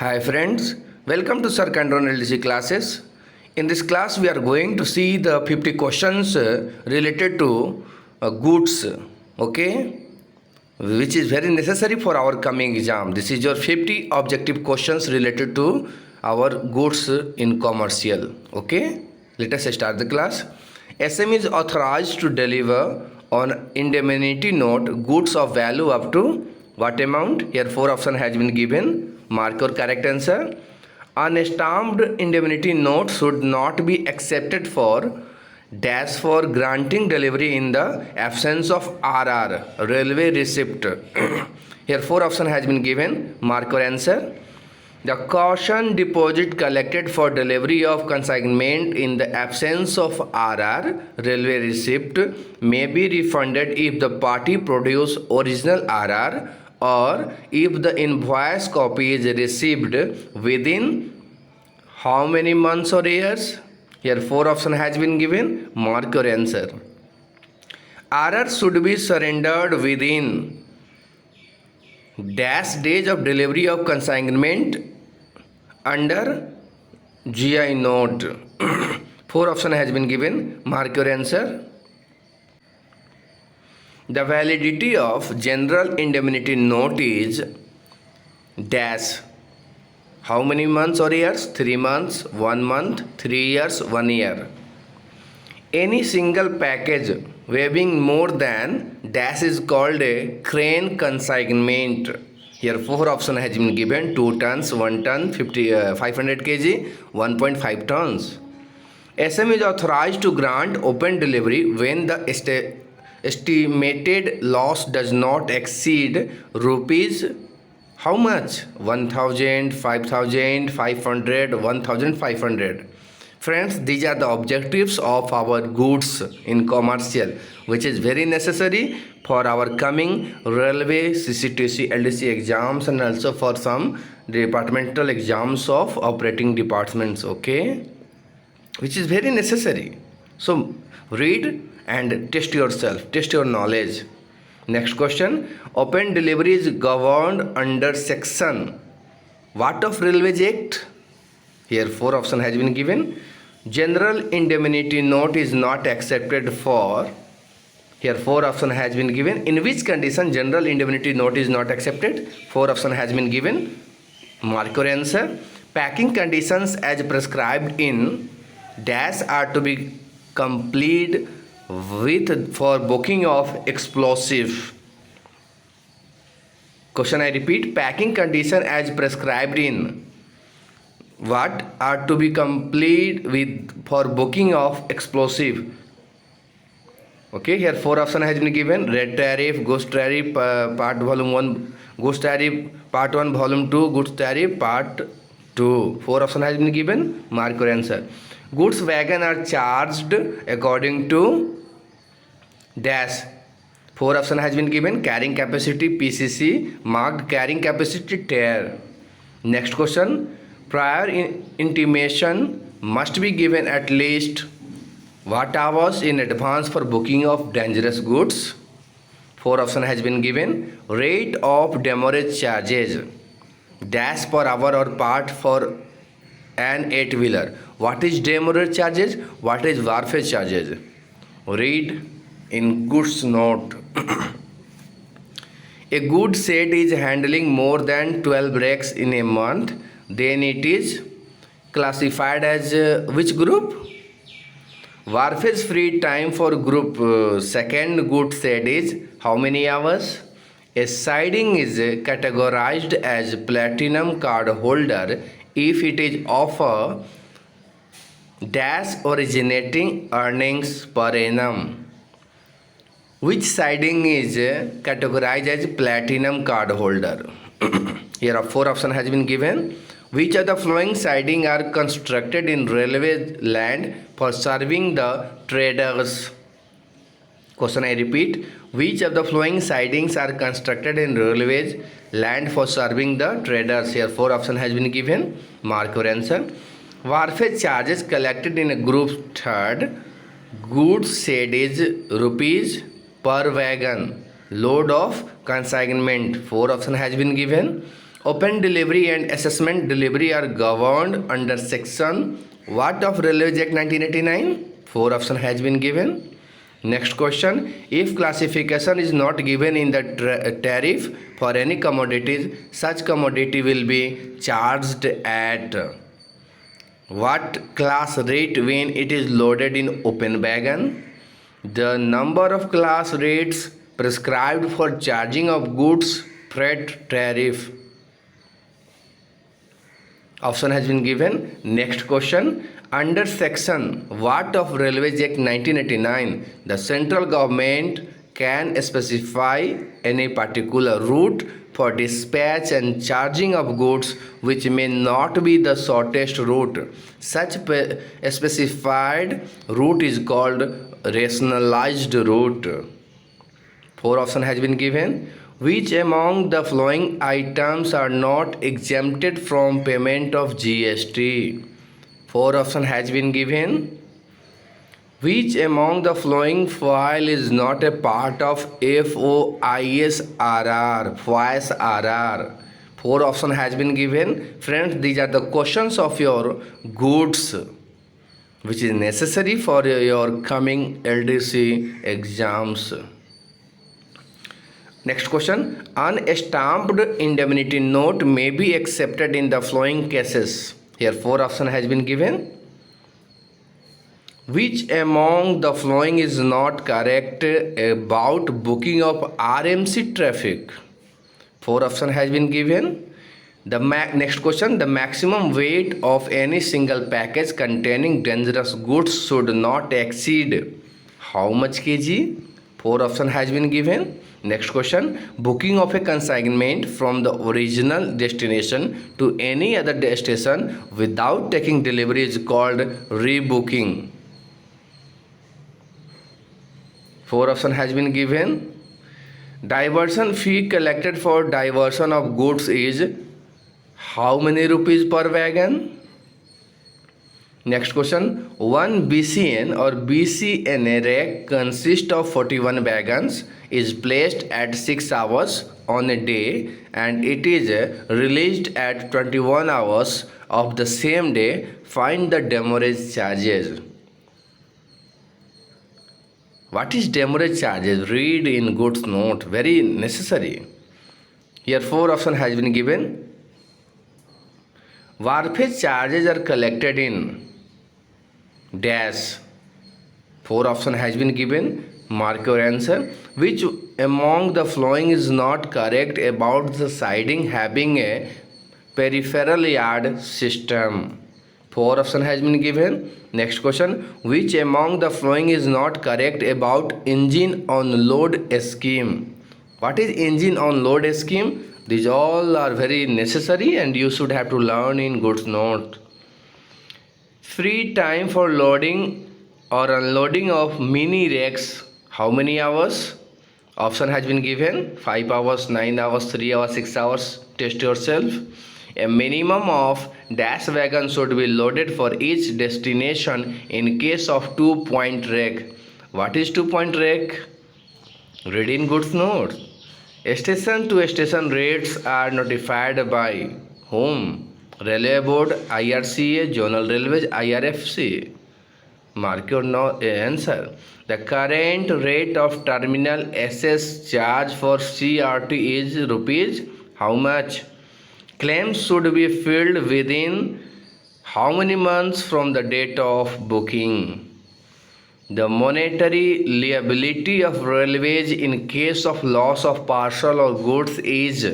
Hi friends, welcome to Sircandrawn LDCE classes. In this class we are going to see the 50 questions related to goods, okay, which is very necessary for our coming exam. This is your 50 objective questions related to our goods in commercial, okay. Let us start the class. SM is authorized to deliver on indemnity note goods of value up to what amount? Here 4 option has been given. Mark your correct answer. An stamped indemnity note should not be accepted for dash for granting delivery in the absence of RR, railway receipt. Here 4 option has been given. Mark your answer. The caution deposit collected for delivery of consignment in the absence of RR, railway receipt, may be refunded if the party produce original RR or if the invoice copy is received within how many months or years? Here 4 option has been given. Mark your answer. RR should be surrendered within dash days of delivery of consignment under GI note. 4 option has been given. Mark your answer. The validity of general indemnity note is dash. How many months or years? 3 months, 1 month, 3 years, 1 year. Any single package weighing more than dash is called a crane consignment. Here 4 option has been given. 2 tons, 1 ton, 500 kg, 1.5 tons. SM is authorized to grant open delivery when the estimated loss does not exceed rupees how much? 1000, 5000, 500, 1500. Friends, these are the objectives of our goods in commercial, which is very necessary for our coming railway, CCTC, LDC exams, and also for some departmental exams of operating departments, okay, which is very necessary. So read and test yourself, test your knowledge. Next question. Open delivery is governed under section what of Railways Act? Here 4 option has been given. General indemnity note is not accepted for. Here 4 option has been given. In which condition general indemnity note is not accepted? 4 option has been given. Mark your answer. Packing conditions as prescribed in dash are to be complete with for booking of explosive. Question I repeat. Packing condition as prescribed in what are to be complete with for booking of explosive. Okay, here 4 option has been given. Red tariff, goods tariff, part volume 1, goods tariff, part 1, volume 2, goods tariff, part 2. 4 option has been given. Mark your answer. Goods wagon are charged according to dash. 4 option has been given. Carrying capacity PCC, marked carrying capacity TARE. Next question. Prior intimation must be given at least what hours in advance for booking of dangerous goods? 4 option has been given. Rate of demurrage charges dash per hour or part for an 8-wheeler. What is demurrage charges? What is wharfage charges? Read in goods note. A goods set is handling more than 12 rakes in a month, then it is classified as which group? Wharfage free time for group second goods set is how many hours? A siding is categorized as platinum card holder if it is of a dash originating earnings per annum. Which siding is categorized as platinum card holder? Here a 4 option has been given. Which of the following siding are constructed in railway land for serving the traders? Question I repeat. Which of the following sidings are constructed in railways land for serving the traders? Here 4 option has been given. Mark your answer. Wharfage charges collected in a group third. Goods said is rupees per wagon. Load of consignment. 4 option has been given. Open delivery and assessment delivery are governed under section what of Railways Act 1989? 4 option has been given. Next question, if classification is not given in the tariff for any commodities, such commodity will be charged at what class rate when it is loaded in open wagon? The number of class rates prescribed for charging of goods freight tariff. Option has been given. Next question, under section what of Railways Act 1989, the central government can specify any particular route for dispatch and charging of goods which may not be the shortest route. Such specified route is called rationalized route. 4 option has been given. Which among the following items are not exempted from payment of GST? 4 option has been given. Which among the following file is not a part of FOISRR? 4 option has been given. Friends, these are the questions of your goods which is necessary for your coming LDCE exams. Next question, unstamped indemnity note may be accepted in the following cases. Here 4 option has been given. Which among the following is not correct about booking of RMC traffic? 4 option has been given. Next question, the maximum weight of any single package containing dangerous goods should not exceed how much kg? 4 option has been given. Next question, booking of a consignment from the original destination to any other destination without taking delivery is called rebooking. 4 option has been given. Diversion fee collected for diversion of goods is how many rupees per wagon? Next question, one BCN or BCNA rack consists of 41 wagons, is placed at 6 hours on a day and it is released at 21 hours of the same day. Find the demurrage charges. What is demurrage charges? Read in goods note, very necessary. Here 4 option has been given. Wharfage charges are collected in dash. 4 option has been given. Mark your answer. Which among the following is not correct about the siding having a peripheral yard system? 4 option has been given. Next question, which among the following is not correct about engine on load scheme? What is engine on load scheme? These all are very necessary and you should have to learn in goods note. Free time for loading or unloading of mini racks, how many hours? Option has been given. 5 hours, 9 hours, 3 hours, 6 hours. Test yourself. A minimum of dash wagon should be loaded for each destination in case of 2-point rack. What is 2-point rack? Read in goods note. Station to station rates are notified by whom? Railway Board, IRCA, Zonal Railways, IRFC. Mark your answer. The current rate of terminal SS charge for CRT is rupees how much? Claims should be filled within how many months from the date of booking? The monetary liability of railways in case of loss of parcel or goods is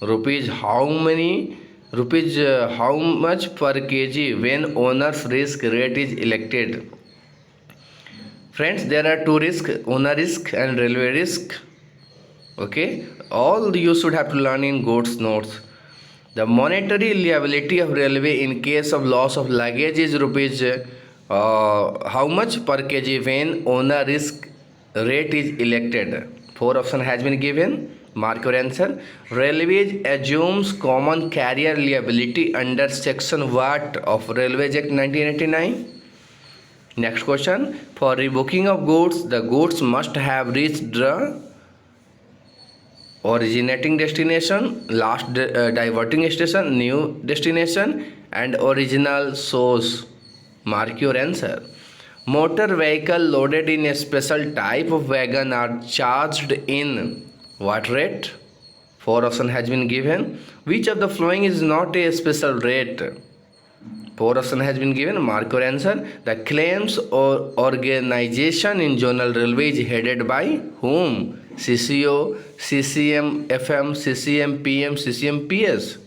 rupees how many? How much per kg when owner's risk rate is elected? Friends, there are two risks, owner risk and railway risk. Okay, all you should have to learn in goods notes. The monetary liability of railway in case of loss of luggage is rupees how much per kg when owner risk rate is elected? 4 option has been given. Mark your answer. Railways assumes common carrier liability under section what of Railways Act 1989? Next question. For rebooking of goods, the goods must have reached the originating destination, last diverting station, new destination, and original source. Mark your answer. Motor vehicle loaded in a special type of wagon are charged in what rate? Four option has been given. Which of the following is not a special rate? Four option has been given. Mark your answer. The claims or organization in Zonal Railway is headed by whom? CCO, CCM, FM, CCM, PM, CCM, PS.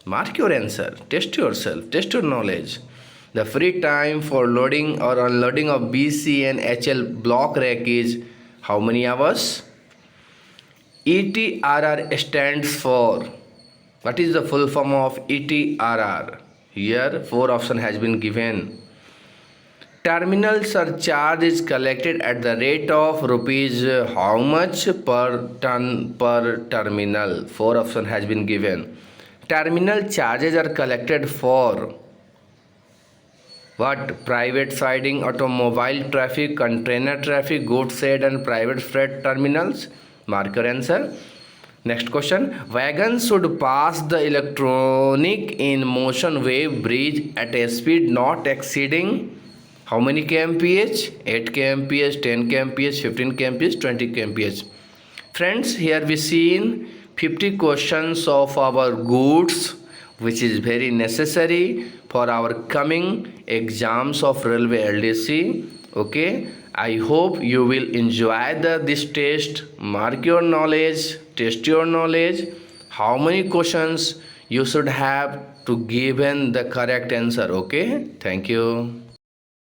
Mark your answer. Test yourself. Test your knowledge. The free time for loading or unloading of BC and HL block rack is how many hours? ETRR stands for, what is the full form of ETRR? Here four option has been given. Terminal surcharge is collected at the rate of rupees how much per ton per terminal? Four option has been given. Terminal charges are collected for what? Private siding, automobile traffic, container traffic, goods shed and private freight terminals. Mark your answer. Next question. Wagons should pass the electronic in motion wave bridge at a speed not exceeding how many kmph? 8 kmph, 10 kmph, 15 kmph, 20 kmph. Friends, here we seen 50 questions of our goods, which is very necessary for our coming exams of Railway LDC. Okay, I hope you will enjoy this test. Mark your knowledge, test your knowledge. How many questions you should have to given the correct answer. Okay, thank you.